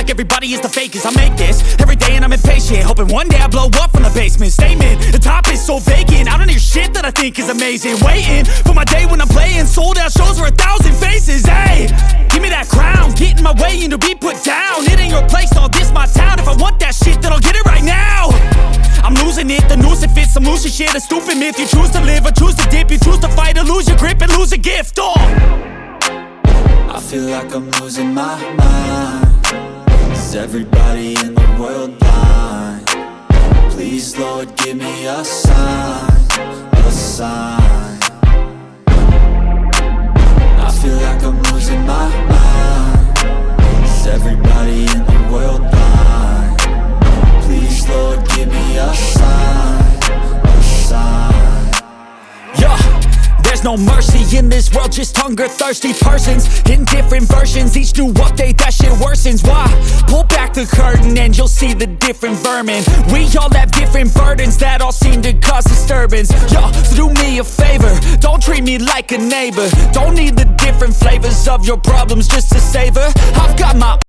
like everybody is the fakest. I make this every day and I'm impatient, hoping one day I blow up from the basement. Statement, the top is so vacant, I don't hear shit that I think is amazing. Waiting for my day when I'm playing sold out shows for 1,000 faces. Hey, give me that crown, get in my way and to be put down. It ain't your place, no, this my town. If I want that shit, then I'll get it right now. I'm losing it, the noose it fits, I'm losing shit. A stupid myth, you choose to live or choose to dip. You choose to fight or lose your grip and lose a gift. I feel like I'm losing my mind. Is everybody in the world blind? Please, Lord, give me a sign, a sign. I feel like I'm losing my mind. Is everybody in the world blind? Please, Lord, give me a sign, a sign. Yeah. There's no mercy in this world, just hunger-thirsty persons in different versions. Each new update, that shit worsens. Why? Pull back the curtain and you'll see the different vermin. We all have different burdens that all seem to cause disturbance. Yo, so do me a favor, don't treat me like a neighbor. Don't need the different flavors of your problems just to savor. I've got my